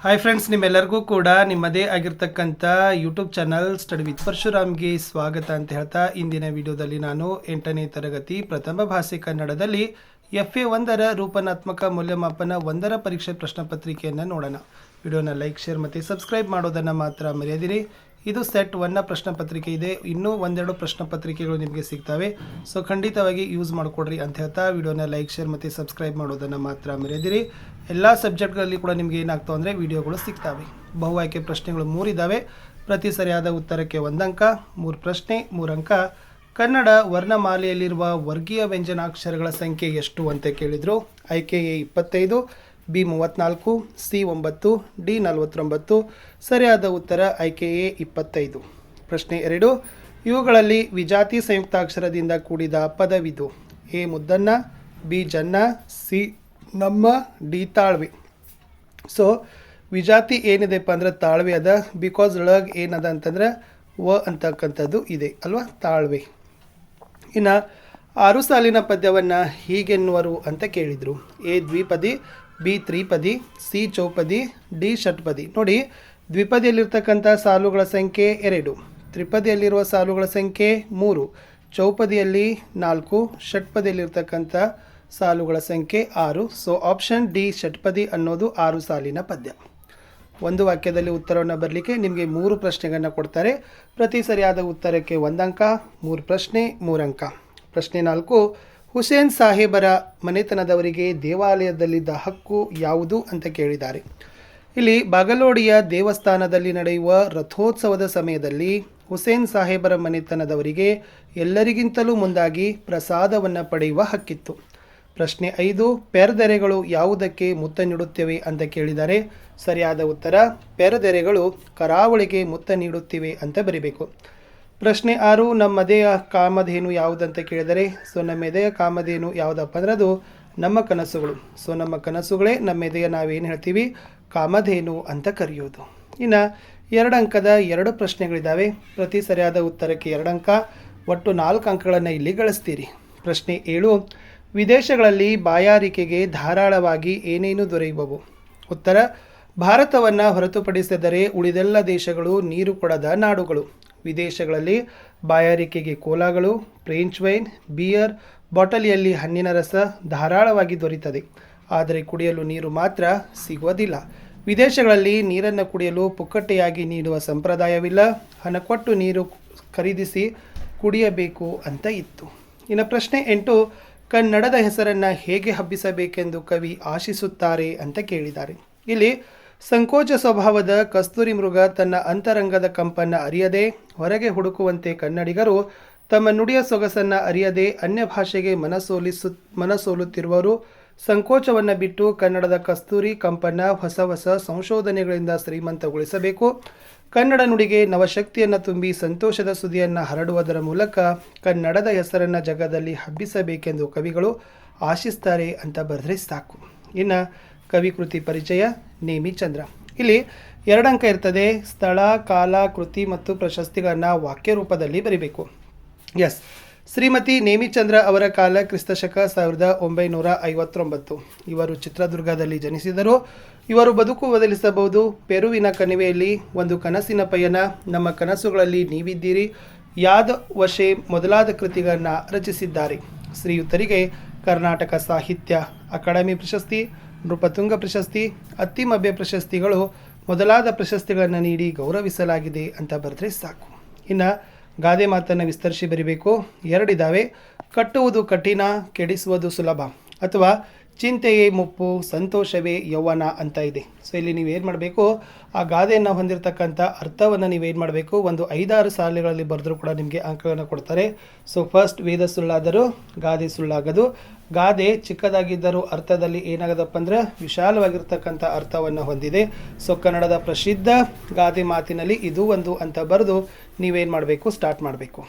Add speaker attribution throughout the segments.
Speaker 1: Hi friends, ನಿಮ್ಮೆಲ್ಲರಿಗೂ ಕೂಡ ನಿಮ್ಮದೇ ಆಗಿರ್ತಕ್ಕಂಥ ಯೂಟ್ಯೂಬ್ ಚಾನಲ್ ಸ್ಟಡಿ ವಿತ್ ಪರಶುರಾಮ್ಗೆ ಸ್ವಾಗತ ಅಂತ ಹೇಳ್ತಾ ಇಂದಿನ ವಿಡಿಯೋದಲ್ಲಿ ನಾನು 8ನೇ ತರಗತಿ ಪ್ರಥಮ ಭಾಷೆ ಕನ್ನಡದಲ್ಲಿ FA 1ರ ರೂಪನಾತ್ಮಕ ಮೌಲ್ಯಮಾಪನ 1ರ ಪರೀಕ್ಷೆ ಪ್ರಶ್ನೆ ಪತ್ರಿಕೆಯನ್ನು ನೋಡೋಣ. ವಿಡಿಯೋನ ಲೈಕ್, ಶೇರ್ ಮತ್ತು ಸಬ್ಸ್ಕ್ರೈಬ್ ಮಾಡೋದನ್ನು ಮಾತ್ರ ಮರೆಯದಿರಿ. ಇದು ಸೆಟ್ 1ನ ಪ್ರಶ್ನೆ ಪತ್ರಿಕೆ ಇದೆ. ಇನ್ನೂ ಒಂದೆರಡು ಪ್ರಶ್ನೆ ಪತ್ರಿಕೆಗಳು ನಿಮಗೆ ಸಿಗ್ತವೆ. ಸೊ ಖಂಡಿತವಾಗಿ ಯೂಸ್ ಮಾಡಿಕೊಡ್ರಿ ಅಂತ ಹೇಳ್ತಾ ವಿಡಿಯೋನ ಲೈಕ್, ಶೇರ್ ಮತ್ತು ಸಬ್ಸ್ಕ್ರೈಬ್ ಮಾಡೋದನ್ನು ಮಾತ್ರ ಮರೆಯದಿರಿ. ಎಲ್ಲ ಸಬ್ಜೆಕ್ಟ್ಗಳಲ್ಲಿ ಕೂಡ ನಿಮಗೆ ಏನಾಗ್ತಾವೆ ಅಂದರೆ ವಿಡಿಯೋಗಳು ಸಿಗ್ತವೆ. ಬಹು ಆಯ್ಕೆ ಪ್ರಶ್ನೆಗಳು 3 ಇದ್ದಾವೆ. ಪ್ರತಿ ಸರಿಯಾದ ಉತ್ತರಕ್ಕೆ 1 ಅಂಕ, 3 ಪ್ರಶ್ನೆ 3 ಅಂಕ. ಕನ್ನಡ ವರ್ಣಮಾಲೆಯಲ್ಲಿರುವ ವರ್ಗೀಯ ವ್ಯಂಜನಾಕ್ಷರಗಳ ಸಂಖ್ಯೆ ಎಷ್ಟು ಅಂತ ಕೇಳಿದರು. ಆಯ್ಕೆ A 25, B 34, C 9, D 49. ಸರಿಯಾದ ಉತ್ತರ ಆಯ್ಕೆ A 25. ಪ್ರಶ್ನೆ 2, ಇವುಗಳಲ್ಲಿ ವಿಜಾತಿ ಸಂಯುಕ್ತಾಕ್ಷರದಿಂದ ಕೂಡಿದ ಪದವಿದು. A ಮುದ್ದನ್ನ, B ಜನ್ನ, C ನಮ್ಮ, D ತಾಳ್ವೆ. ಸೊ ವಿಜಾತಿ ಏನಿದೆಪ್ಪ ಅಂದ್ರೆ ತಾಳ್ವೆ ಅದ. ಬಿಕಾಸ್ ಒಳಗೆ ಏನದ ಅಂತಂದ್ರೆ ವ ಅಂತಕ್ಕಂಥದ್ದು ಇದೆ ಅಲ್ವಾ, ತಾಳ್ವೆ. ಇನ್ನು 6 ಸಾಲಿನ ಪದ್ಯವನ್ನು ಹೀಗೆನ್ನುವರು ಅಂತ ಕೇಳಿದರು. A ದ್ವಿಪದಿ, B ತ್ರಿಪದಿ, C ಚೌಪದಿ, D ಷಟ್ಪದಿ. ನೋಡಿ, ದ್ವಿಪದಿಯಲ್ಲಿರ್ತಕ್ಕಂಥ ಸಾಲುಗಳ ಸಂಖ್ಯೆ 2, ತ್ರಿಪದಿಯಲ್ಲಿರುವ ಸಾಲುಗಳ ಸಂಖ್ಯೆ 3, ಚೌಪದಿಯಲ್ಲಿ 4, ಷಟ್ಪದಿಯಲ್ಲಿರ್ತಕ್ಕಂಥ ಸಾಲುಗಳ ಸಂಖ್ಯೆ 6. ಸೊ ಆಪ್ಷನ್ ಡಿ ಷಟ್ಪದಿ ಅನ್ನೋದು 6 ಸಾಲಿನ ಪದ್ಯ. ಒಂದು ವಾಕ್ಯದಲ್ಲಿ ಉತ್ತರವನ್ನು ಬರಲಿಕ್ಕೆ ನಿಮಗೆ 3 ಪ್ರಶ್ನೆಗಳನ್ನು ಕೊಡ್ತಾರೆ. ಪ್ರತಿ ಸರಿಯಾದ ಉತ್ತರಕ್ಕೆ 1 ಅಂಕ, 3 ಪ್ರಶ್ನೆ 3 ಅಂಕ. ಪ್ರಶ್ನೆ 4, ಹುಸೇನ್ ಸಾಹೇಬರ ಮನೆತನದವರಿಗೆ ದೇವಾಲಯದಲ್ಲಿದ್ದ ಹಕ್ಕು ಯಾವುದು ಅಂತ ಕೇಳಿದ್ದಾರೆ. ಇಲ್ಲಿ ಬಾಗಲೋಡಿಯ ದೇವಸ್ಥಾನದಲ್ಲಿ ನಡೆಯುವ ರಥೋತ್ಸವದ ಸಮಯದಲ್ಲಿ ಹುಸೇನ್ ಸಾಹೇಬರ ಮನೆತನದವರಿಗೆ ಎಲ್ಲರಿಗಿಂತಲೂ ಮುಂದಾಗಿ ಪ್ರಸಾದವನ್ನು ಪಡೆಯುವ ಹಕ್ಕಿತ್ತು. ಪ್ರಶ್ನೆ 5, ಪೆರ್ದೆರೆಗಳು ಯಾವುದಕ್ಕೆ ಮುತ್ತ ನೀಡುತ್ತವೆ ಅಂತ ಕೇಳಿದ್ದಾರೆ. ಸರಿಯಾದ ಉತ್ತರ ಪೆರ್ದೆರೆಗಳು ಕರಾವಳಿಗೆ ಮುತ್ತ ನೀಡುತ್ತಿವೆ ಅಂತ ಬರೀಬೇಕು. ಪ್ರಶ್ನೆ 6, ನಮ್ಮೆದೆಯ ಕಾಮಧೇನು ಯಾವುದಂತ ಕೇಳಿದರೆ. ಸೊ ನಮ್ಮೆದೆಯ ಕಾಮಧೇನು ಯಾವುದಪ್ಪ ಅಂದ್ರೆ ಅದು ನಮ್ಮ ಕನಸುಗಳು. ಸೊ ನಮ್ಮ ಕನಸುಗಳೇ ನಮ್ಮೆದೆಯ ನಾವೇನು ಹೇಳ್ತೀವಿ, ಕಾಮಧೇನು ಅಂತ ಕರೆಯೋದು. ಇನ್ನು 2 ಅಂಕದ 2 ಪ್ರಶ್ನೆಗಳಿದ್ದಾವೆ. ಪ್ರತಿ ಸರಿಯಾದ ಉತ್ತರಕ್ಕೆ 2 ಅಂಕ, ಒಟ್ಟು 4 ಅಂಕಗಳನ್ನು ಇಲ್ಲಿ ಗಳಿಸ್ತೀರಿ. ಪ್ರಶ್ನೆ 7, ವಿದೇಶಗಳಲ್ಲಿ ಬಾಯಾರಿಕೆಗೆ ಧಾರಾಳವಾಗಿ ಏನೇನು ದೊರೆಯುವವು. ಉತ್ತರ, ಭಾರತವನ್ನು ಹೊರತುಪಡಿಸಿದರೆ ಉಳಿದೆಲ್ಲ ದೇಶಗಳು ನೀರು ಕೊಡದ ನಾಡುಗಳು. ವಿದೇಶಗಳಲ್ಲಿ ಬಾಯಾರಿಕೆಗೆ ಕೋಲಾಗಳು, ಫ್ರೆಂಚ್ ವೈನ್, ಬಿಯರ್, ಬಾಟಲಿಯಲ್ಲಿ ಹಣ್ಣಿನ ರಸ ಧಾರಾಳವಾಗಿ ದೊರೆಯುತ್ತದೆ. ಆದರೆ ಕುಡಿಯಲು ನೀರು ಮಾತ್ರ ಸಿಗುವುದಿಲ್ಲ. ವಿದೇಶಗಳಲ್ಲಿ ನೀರನ್ನು ಕುಡಿಯಲು ಪುಕ್ಕಟ್ಟೆಯಾಗಿ ನೀಡುವ ಸಂಪ್ರದಾಯವಿಲ್ಲ. ಹಣ ಕೊಟ್ಟು ನೀರು ಖರೀದಿಸಿ ಕುಡಿಯಬೇಕು ಅಂತ ಇತ್ತು. ಇನ್ನು ಪ್ರಶ್ನೆ 8, ಕನ್ನಡದ ಹೆಸರನ್ನು ಹೇಗೆ ಹಬ್ಬಿಸಬೇಕೆಂದು ಕವಿ ಆಶಿಸುತ್ತಾರೆ ಅಂತ ಕೇಳಿದ್ದಾರೆ. ಇಲ್ಲಿ ಸಂಕೋಚ ಸ್ವಭಾವದ ಕಸ್ತೂರಿ ಮೃಗ ತನ್ನ ಅಂತರಂಗದ ಕಂಪನ್ನು ಅರಿಯದೆ ಹೊರಗೆ ಕನ್ನಡಿಗರು ತಮ್ಮ ನುಡಿಯ ಸೊಗಸನ್ನು ಅರಿಯದೆ ಅನ್ಯ ಭಾಷೆಗೆ ಮನಸೋಲುತ್ತಿರುವರು ಸಂಕೋಚವನ್ನು ಬಿಟ್ಟು ಕನ್ನಡದ ಕಸ್ತೂರಿ ಕಂಪನ್ನು ಹೊಸ ಹೊಸ ಸಂಶೋಧನೆಗಳಿಂದ ಶ್ರೀಮಂತಗೊಳಿಸಬೇಕು. ಕನ್ನಡ ನುಡಿಗೆ ನವಶಕ್ತಿಯನ್ನು ತುಂಬಿ ಸಂತೋಷದ ಸುದ್ದಿಯನ್ನು ಹರಡುವುದರ ಮೂಲಕ ಕನ್ನಡದ ಹೆಸರನ್ನು ಜಗದಲ್ಲಿ ಹಬ್ಬಿಸಬೇಕೆಂದು ಕವಿಗಳು ಆಶಿಸ್ತಾರೆ ಅಂತ ಬರೆದ್ರೆ ಸಾಕು. ಇನ್ನು ಕವಿ ಕೃತಿ ಪರಿಚಯ, ನೇಮಿಚಂದ್ರ. ಇಲ್ಲಿ 2 ಅಂಕ ಇರ್ತದೆ. ಸ್ಥಳ, ಕಾಲ, ಕೃತಿ ಮತ್ತು ಪ್ರಶಸ್ತಿಗಳನ್ನು ವಾಕ್ಯ ರೂಪದಲ್ಲಿ ಬರೀಬೇಕು. ಎಸ್, ಶ್ರೀಮತಿ ನೇಮಿಚಂದ್ರ ಅವರ ಕಾಲ ಕ್ರಿಸ್ತಶಕ 1959. ಇವರು ಚಿತ್ರದುರ್ಗದಲ್ಲಿ ಜನಿಸಿದರು. ಇವರು ಬದುಕು ಬದಲಿಸಬಹುದು, ಪೆರುವಿನ ಕಣಿವೆಯಲ್ಲಿ, ಒಂದು ಕನಸಿನ ಪಯಣ, ನಮ್ಮ ಕನಸುಗಳಲ್ಲಿ ನೀವಿದ್ದೀರಿ, ಯಾದ ವಶೆ ಮೊದಲಾದ ಕೃತಿಗಳನ್ನು ರಚಿಸಿದ್ದಾರೆ. ಶ್ರೀಯುತರಿಗೆ ಕರ್ನಾಟಕ ಸಾಹಿತ್ಯ ಅಕಾಡೆಮಿ ಪ್ರಶಸ್ತಿ, ನೃಪತುಂಗ ಪ್ರಶಸ್ತಿ, ಅತ್ತಿಮಬ್ಬೆ ಪ್ರಶಸ್ತಿಗಳು ಮೊದಲಾದ ಪ್ರಶಸ್ತಿಗಳನ್ನು ನೀಡಿ ಗೌರವಿಸಲಾಗಿದೆ ಅಂತ ಬರೆದ್ರೆ ಸಾಕು. ಇನ್ನು ಗಾದೆ ಮಾತನ್ನು ವಿಸ್ತರಿಸಿ ಬರೀಬೇಕು. 2 ಇದ್ದಾವೆ. ಕಟ್ಟುವುದು ಕಠಿಣ, ಕೆಡಿಸುವುದು ಸುಲಭ, ಅಥವಾ ಚಿಂತೆಯೇ ಮುಪ್ಪು, ಸಂತೋಷವೇ ಯೌವನ ಅಂತ ಇದೆ. ಸೊ ಇಲ್ಲಿ ನೀವೇನು ಮಾಡಬೇಕು, ಆ ಗಾದೆಯನ್ನು ಹೊಂದಿರತಕ್ಕಂಥ ಅರ್ಥವನ್ನು ನೀವೇನು ಮಾಡಬೇಕು, ಒಂದು 5-6 ಸಾಲುಗಳಲ್ಲಿ ಬರೆದರೂ ಕೂಡ ನಿಮಗೆ ಅಂಕಗಳನ್ನು ಕೊಡ್ತಾರೆ. ಸೊ ಫಸ್ಟ್, ವೇದ ಸುಳ್ಳಾದರೂ ಗಾದೆ ಸುಳ್ಳಾಗದು. ಗಾದೆ ಚಿಕ್ಕದಾಗಿದ್ದರೂ ಅರ್ಥದಲ್ಲಿ ಏನಾಗದಪ್ಪ ಅಂದ್ರೆ ವಿಶಾಲವಾಗಿರ್ತಕ್ಕಂಥ ಅರ್ಥವನ್ನು ಹೊಂದಿದೆ. ಸೊ ಕನ್ನಡದ ಪ್ರಸಿದ್ಧ ಗಾದೆ ಮಾತಿನಲ್ಲಿ ಇದು ಒಂದು ಅಂತ ಬರೆದು ನೀವೇನು ಮಾಡಬೇಕು, ಸ್ಟಾರ್ಟ್ ಮಾಡಬೇಕು.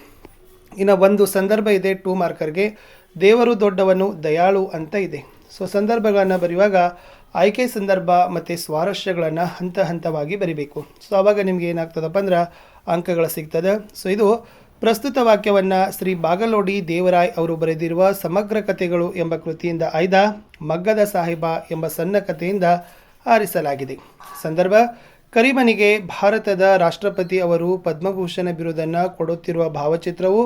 Speaker 1: ಇನ್ನು ಒಂದು ಸಂದರ್ಭ ಇದೆ 2 ಮಾರ್ಕರ್ಗೆ. ದೇವರು ದೊಡ್ಡವನು, ದಯಾಳು ಅಂತ ಇದೆ. ಸೊ ಸಂದರ್ಭಗಳನ್ನು ಬರೆಯುವಾಗ ಆಯ್ಕೆ ಸಂದರ್ಭ ಮತ್ತು ಸ್ವಾರಸ್ಯಗಳನ್ನು ಹಂತ ಹಂತವಾಗಿ ಬರಿಬೇಕು. ಸೊ ಆವಾಗ ನಿಮ್ಗೆ ಏನಾಗ್ತದಪ್ಪ ಅಂದ್ರೆ ಅಂಕಗಳು ಸಿಗ್ತದೆ. ಸೊ ಇದು ಪ್ರಸ್ತುತ ವಾಕ್ಯವನ್ನು ಶ್ರೀ ಬಾಗಲೋಡಿ ದೇವರಾಯ್ ಅವರು ಬರೆದಿರುವ ಸಮಗ್ರ ಕಥೆಗಳು ಎಂಬ ಕೃತಿಯಿಂದ ಆಯ್ದ ಮಗ್ಗದ ಸಾಹಿಬ ಎಂಬ ಸಣ್ಣ ಕಥೆಯಿಂದ ಆರಿಸಲಾಗಿದೆ. ಸಂದರ್ಭ: ಕರಿಮನಿಗೆ ಭಾರತದ ರಾಷ್ಟ್ರಪತಿ ಅವರು ಪದ್ಮಭೂಷಣ ಬಿರುದನ್ನು ಕೊಡುತ್ತಿರುವ ಭಾವಚಿತ್ರವು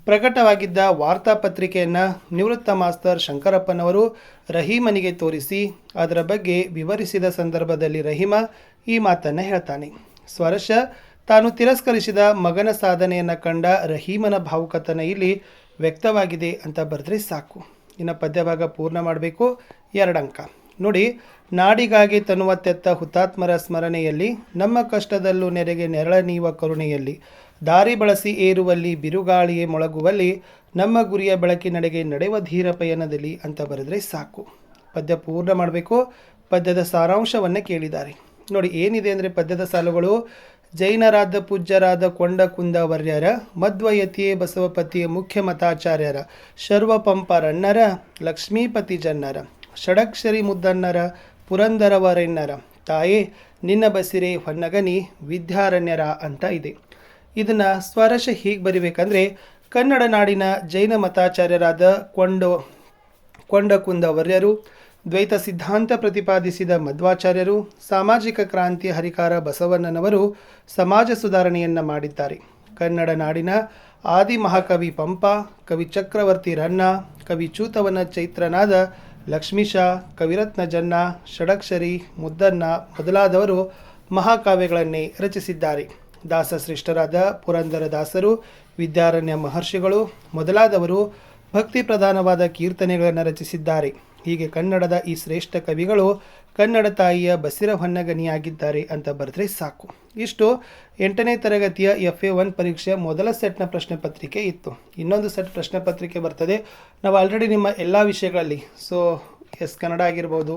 Speaker 1: ಪ್ರಕಟವಾಗಿದ್ದ ವಾರ್ತಾಪತ್ರಿಕೆಯನ್ನು ನಿವೃತ್ತ ಮಾಸ್ತರ್ ಶಂಕರಪ್ಪನವರು ರಹೀಮನಿಗೆ ತೋರಿಸಿ ಅದರ ಬಗ್ಗೆ ವಿವರಿಸಿದ ಸಂದರ್ಭದಲ್ಲಿ ರಹೀಮ ಈ ಮಾತನ್ನು ಹೇಳ್ತಾನೆ. ಸ್ವರಶ ತಾನು ತಿರಸ್ಕರಿಸಿದ ಮಗನ ಸಾಧನೆಯನ್ನು ಕಂಡ ರಹೀಮನ ಭಾವುಕತನ ಇಲ್ಲಿ ವ್ಯಕ್ತವಾಗಿದೆ ಅಂತ ಬರೆದ್ರೆ ಸಾಕು. ಇನ್ನು ಪದ್ಯಭಾಗ ಪೂರ್ಣ ಮಾಡಬೇಕು. 2 ಅಂಕ. ನೋಡಿ, ನಾಡಿಗಾಗಿ ತನ್ನುವ ತೆತ್ತ ಹುತಾತ್ಮರ ಸ್ಮರಣೆಯಲ್ಲಿ, ನಮ್ಮ ಕಷ್ಟದಲ್ಲೂ ನೆರೆಗೆ ನೆರಳ ನೀವ ಕರುಣೆಯಲ್ಲಿ, ದಾರಿ ಬಳಸಿ ಏರುವಲ್ಲಿ ಬಿರುಗಾಳಿಯೇ ಮೊಳಗುವಲ್ಲಿ, ನಮ್ಮ ಗುರಿಯ ಬೆಳಕಿನಡೆಗೆ ನಡೆಯುವ ಧೀರ ಪಯಣದಲ್ಲಿ ಅಂತ ಬರೆದ್ರೆ ಸಾಕು. ಪದ್ಯ ಪೂರ್ಣ ಮಾಡಬೇಕು. ಪದ್ಯದ ಸಾರಾಂಶವನ್ನು ಕೇಳಿದ್ದಾರೆ. ನೋಡಿ ಏನಿದೆ ಅಂದರೆ ಪದ್ಯದ ಸಾಲುಗಳು: ಜೈನರಾದ ಪೂಜ್ಯರಾದ ಕೊಂಡ ಕುಂದವರ್ಯರ, ಮಧ್ವಯತಿಯೇ ಬಸವಪತಿಯ ಮುಖ್ಯ ಮತಾಚಾರ್ಯರ, ಶರ್ವಪಂಪರಣ್ಣರ, ಲಕ್ಷ್ಮೀಪತಿ ಜನ್ನರ, ಷಡಕ್ಷರಿ ಮುದ್ದನ್ನರ, ಪುರಂದರವರೆನ್ನರ, ತಾಯೇ ನಿನ್ನ ಬಸಿರೆ ಹೊನ್ನಗನಿ ವಿದ್ಯಾರಣ್ಯರ ಅಂತ ಇದೆ. ಇದನ್ನು ಸ್ವರಶ ಹೀಗೆ ಬರಿಬೇಕಂದ್ರೆ, ಕನ್ನಡ ನಾಡಿನ ಜೈನ ಮತಾಚಾರ್ಯರಾದ ಕೊಂಡ ಕುಂದವರ್ಯರು, ದ್ವೈತ ಸಿದ್ಧಾಂತ ಪ್ರತಿಪಾದಿಸಿದ ಮಧ್ವಾಚಾರ್ಯರು, ಸಾಮಾಜಿಕ ಕ್ರಾಂತಿಯ ಹರಿಕಾರ ಬಸವಣ್ಣನವರು ಸಮಾಜ ಸುಧಾರಣೆಯನ್ನು ಮಾಡಿದ್ದಾರೆ. ಕನ್ನಡ ನಾಡಿನ ಆದಿ ಮಹಾಕವಿ ಪಂಪ, ಕವಿ ಚಕ್ರವರ್ತಿ ರನ್ನ, ಕವಿ ಚೂತವನ ಚೈತ್ರನಾದ ಲಕ್ಷ್ಮೀಶ, ಕವಿರತ್ನ ಜನ್ನ, ಷಡಕ್ಷರಿ ಮುದ್ದನ್ನ ಮೊದಲಾದವರು ಮಹಾಕಾವ್ಯಗಳನ್ನೇ ರಚಿಸಿದ್ದಾರೆ. ದಾಸಶ್ರೇಷ್ಠರಾದ ಪುರಂದರ ದಾಸರು, ವಿದ್ಯಾರಣ್ಯ ಮಹರ್ಷಿಗಳು ಮೊದಲಾದವರು ಭಕ್ತಿ ಪ್ರಧಾನವಾದ ಕೀರ್ತನೆಗಳನ್ನು ರಚಿಸಿದ್ದಾರೆ. ಹೀಗೆ ಕನ್ನಡದ ಈ ಶ್ರೇಷ್ಠ ಕವಿಗಳು ಕನ್ನಡ ತಾಯಿಯ ಬಸಿರ ಹೊನ್ನಗನಿಯಾಗಿದ್ದಾರೆ ಅಂತ ಬರೆದ್ರೆ ಸಾಕು. ಇಷ್ಟು 8ನೇ ತರಗತಿಯ FA1 ಪರೀಕ್ಷೆಯ ಮೊದಲ ಸೆಟ್ನ ಪ್ರಶ್ನೆ ಪತ್ರಿಕೆ ಇತ್ತು. ಇನ್ನೊಂದು ಸೆಟ್ ಪ್ರಶ್ನೆ ಪತ್ರಿಕೆ ಬರ್ತದೆ. ನಾವು ಆಲ್ರೆಡಿ ನಿಮ್ಮ ಎಲ್ಲ ವಿಷಯಗಳಲ್ಲಿ ಕನ್ನಡ ಆಗಿರ್ಬೋದು,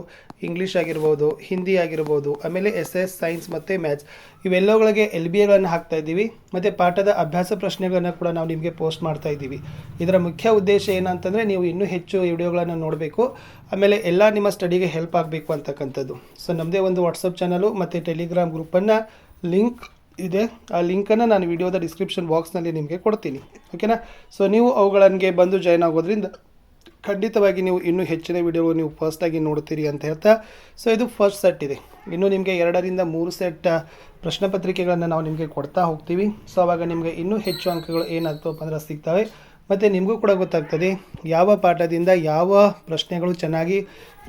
Speaker 1: ಇಂಗ್ಲೀಷ್ ಆಗಿರ್ಬೋದು, ಹಿಂದಿ ಆಗಿರ್ಬೋದು, ಆಮೇಲೆ SS, ಸೈನ್ಸ್ ಮತ್ತು ಮ್ಯಾಥ್ಸ್ ಇವೆಲ್ಲವುಗಳಿಗೆ LBAಗಳನ್ನು ಹಾಕ್ತಾ ಇದ್ದೀವಿ. ಮತ್ತು ಪಾಠದ ಅಭ್ಯಾಸ ಪ್ರಶ್ನೆಗಳನ್ನು ಕೂಡ ನಾವು ನಿಮಗೆ ಪೋಸ್ಟ್ ಮಾಡ್ತಾ ಇದ್ದೀವಿ. ಇದರ ಮುಖ್ಯ ಉದ್ದೇಶ ಏನಂತಂದರೆ, ನೀವು ಇನ್ನೂ ಹೆಚ್ಚು ವಿಡಿಯೋಗಳನ್ನು ನೋಡಬೇಕು, ಆಮೇಲೆ ಎಲ್ಲ ನಿಮ್ಮ ಸ್ಟಡಿಗೆ ಹೆಲ್ಪ್ ಆಗಬೇಕು ಅಂತಕ್ಕಂಥದ್ದು. ನಮ್ಮದೇ ಒಂದು ವಾಟ್ಸಪ್ ಚಾನಲು ಮತ್ತು ಟೆಲಿಗ್ರಾಮ್ ಗ್ರೂಪನ್ನು ಲಿಂಕ್ ಇದೆ. ಆ ಲಿಂಕನ್ನು ನಾನು ವಿಡಿಯೋದ ಡಿಸ್ಕ್ರಿಪ್ಷನ್ ಬಾಕ್ಸ್ನಲ್ಲಿ ನಿಮಗೆ ಕೊಡ್ತೀನಿ. ಓಕೆನಾ? ನೀವು ಅವುಗಳಿಗೆ ಬಂದು ಜಾಯ್ನ್ ಆಗೋದ್ರಿಂದ ಖಂಡಿತವಾಗಿ ನೀವು ಇನ್ನೂ ಹೆಚ್ಚಿನ ವಿಡಿಯೋ ನೀವು ಫಸ್ಟಾಗಿ ನೋಡ್ತೀರಿ ಅಂತ ಹೇಳ್ತಾ, ಇದು ಫಸ್ಟ್ ಸೆಟ್ ಇದೆ. ಇನ್ನೂ ನಿಮಗೆ 2ರಿಂದ 3 ಸೆಟ್ ಪ್ರಶ್ನೆ ಪತ್ರಿಕೆಗಳನ್ನು ನಾವು ನಿಮಗೆ ಕೊಡ್ತಾ ಹೋಗ್ತೀವಿ. ಆವಾಗ ನಿಮಗೆ ಇನ್ನೂ ಹೆಚ್ಚು ಅಂಕಗಳು ಏನಾಗ್ತವಪ್ಪ ಅಂದ್ರೆ ಸಿಗ್ತವೆ. ಮತ್ತು ನಿಮಗೂ ಕೂಡ ಗೊತ್ತಾಗ್ತದೆ ಯಾವ ಪಾಠದಿಂದ ಯಾವ ಪ್ರಶ್ನೆಗಳು ಚೆನ್ನಾಗಿ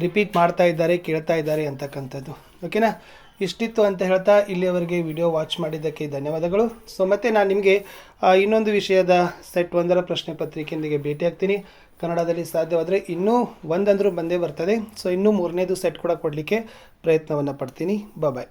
Speaker 1: ರಿಪೀಟ್ ಮಾಡ್ತಾ ಇದ್ದಾರೆ, ಕೇಳ್ತಾ ಇದ್ದಾರೆ ಅಂತಕ್ಕಂಥದ್ದು. ಓಕೆನಾ? ಇಷ್ಟಿತ್ತು ಅಂತ ಹೇಳ್ತಾ ಇಲ್ಲಿಯವರೆಗೆ ವಿಡಿಯೋ ವಾಚ್ ಮಾಡಿದ್ದಕ್ಕೆ ಧನ್ಯವಾದಗಳು. ಮತ್ತು ನಾನು ನಿಮಗೆ ಇನ್ನೊಂದು ವಿಷಯದ ಸೆಟ್ 1ರ ಪ್ರಶ್ನೆ ಪತ್ರಿಕೆಯೊಂದಿಗೆ ಭೇಟಿಯಾಗ್ತೀನಿ. ಕನ್ನಡದಲ್ಲಿ ಸಾಧ್ಯವಾದರೆ ಇನ್ನೂ ಒಂದಂದರೂ ಬಂದೇ ಬರ್ತದೆ. ಇನ್ನೂ 3ನೇದು ಸೆಟ್ ಕೂಡ ಕೊಡಲಿಕ್ಕೆ ಪ್ರಯತ್ನವನ್ನು ಪಡ್ತೀನಿ. ಬಾಯ್.